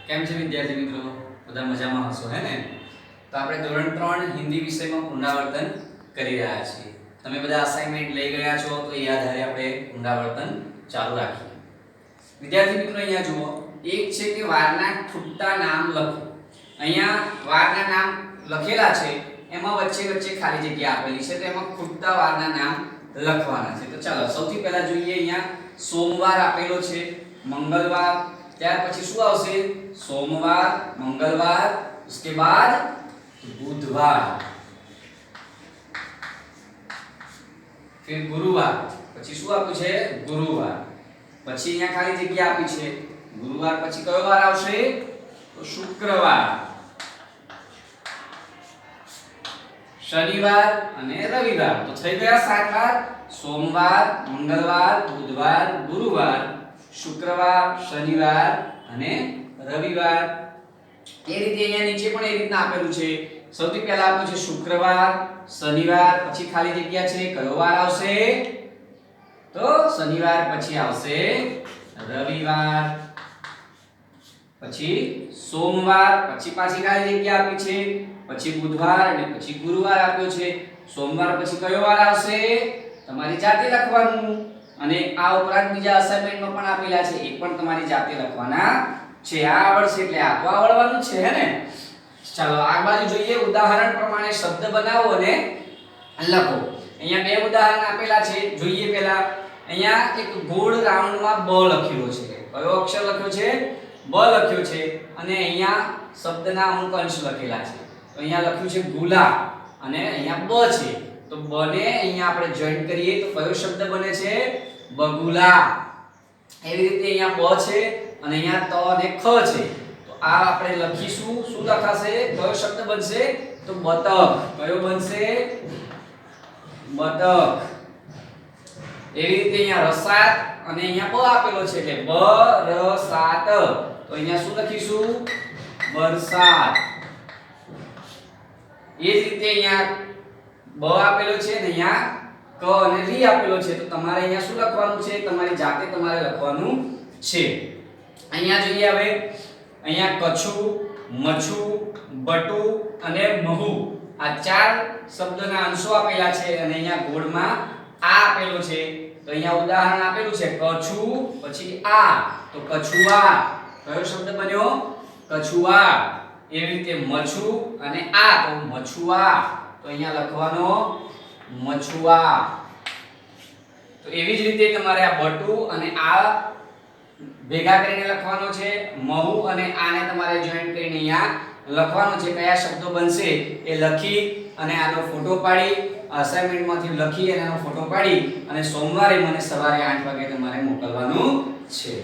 કેમ છે વિદ્યાર્થી મિત્રો? બધા મજામાં હશો હે ને? તો આપણે ધોરણ 3 હિન્દી વિષયમાં પુનરાવર્તન કરી રહ્યા છીએ. તમે બધા અસાઇનમેન્ટ લઈ ગયા છો તો એ આધારે આપણે પુનરાવર્તન ચાલુ રાખીએ. વિદ્યાર્થી મિત્રો અહીંયા જુઓ, એક છે કે વારના ખૂટતા નામ લખો. અહીંયા વારના નામ લખેલા છે, એમાં વચ્ચે વચ્ચે ખાલી જગ્યા આપેલી છે, તો એમાં ખૂટતા વારના નામ લખવાના છે. તો ચાલો સૌથી પહેલા જોઈએ. અહીંયા સોમવાર આપેલો છે, મંગળવાર, ત્યાર પછી શું આવશે? सोमवार, मंगलवार, उसके बाद बुधवार, फिर गुरुवार, પછી શું આપ્યું છે? ગુરુવાર. પછી અહીંયા ખાલી જગ્યા આપી છે. ગુરુવાર પછી કયો વાર આવશે? તો શુક્રવાર, શનિવાર અને રવિવાર. તો થઈ ગયા 7 વાર. સોમવાર, મંગળવાર, બુધવાર, ગુરુવાર, શુક્રવાર, શનિવાર અને રવિવાર. એ રીતે અહીંયા નીચે પણ એ રીતના આપેલું છે. સૌથી પહેલા આપ્યું છે શુક્રવાર, શનિવાર, પછી ખાલી જગ્યા છે. કયો વાર આવશે? તો શનિવાર પછી આવશે રવિવાર, પછી સોમવાર, પછી પાછી ખાલી જગ્યા આપી છે, પછી બુધવાર અને પછી ગુરુવાર આપ્યો છે. સોમવાર પછી કયો વાર આવશે? તમારી જાતે લખવાનું. અને આ ઉપરાંત બીજા અસાઇનમેન્ટમાં પણ આપેલા છે, એ પણ તમારી જાતે લખવાના છે. આ આવડશે એટલે આ તો આવડવાનું છે હે ને? ચાલો આ બાજુ જોઈએ. ઉદાહરણ પ્રમાણે શબ્દ બનાવો અને લખો. અહીંયા બે ઉદાહરણ આપેલા છે. જોઈએ પહેલા. અહીંયા એક ગોળ રાઉન્ડમાં બ લખ્યો છે. કયો અક્ષર લખ્યો છે? બ લખ્યો છે. અને અહીંયા શબ્દના અંશ લખેલા છે. તો અહીંયા લખ્યું છે ગુલા અને અહીંયા બ છે. તો બ ને અહીંયા આપણે જોઈન્ટ કરીએ તો કયો શબ્દ બને છે? બગુલા. એવી રીતે અહીંયા બ છે અને અહીંયા ત અને ખ છે. તો આ આપણે લખીશું. શું લખાશે? કયો શબ્દ બનશે? તો બતક. કયો બનશે? બતક. એવી રીતે અહીંયા રસાત અને અહીંયા બ આપેલો છે એટલે બ ર સાત. તો અહીંયા શું લખીશું? બરસાત. એ જ રીતે અહીંયા બ આપેલો છે અને અહીંયા ક અને રી આપેલો છે. તો તમારે અહીંયા શું લખવાનું છે? તમારી જાતે તમારે લખવાનું છે. અહીંયા જોઈએ હવે. અહીંયા કછુ, મછુ, બટુ અને મહુ, આ ચાર શબ્દના અંશો આપેલા છે અને અહીંયા ગોળમાં આ આપેલો છે. તો અહીંયા ઉદાહરણ આપેલું છે કછુ પછી આ, તો કછુઆ. કયો શબ્દ બન્યો? કછુઆ. એવી રીતે મછુ અને આ, તો મછુઆ. તો અહીંયા લખવાનો મછુઆ. તો એવી જ રીતે તમારે આ બટુ અને આ ભેગા કરીને લખવાનો છે. મહુ અને આને તમારે જોઈન્ટ કરીને અહીંયા લખવાનો છે. કયા શબ્દો બનશે એ લખી અને આનો ફોટો પાડી અસાઇનમેન્ટમાંથી લખી અને આનો ફોટો પાડી અને સોમવારે મને સવારે 8 વાગે તમારે મોકલવાનું છે.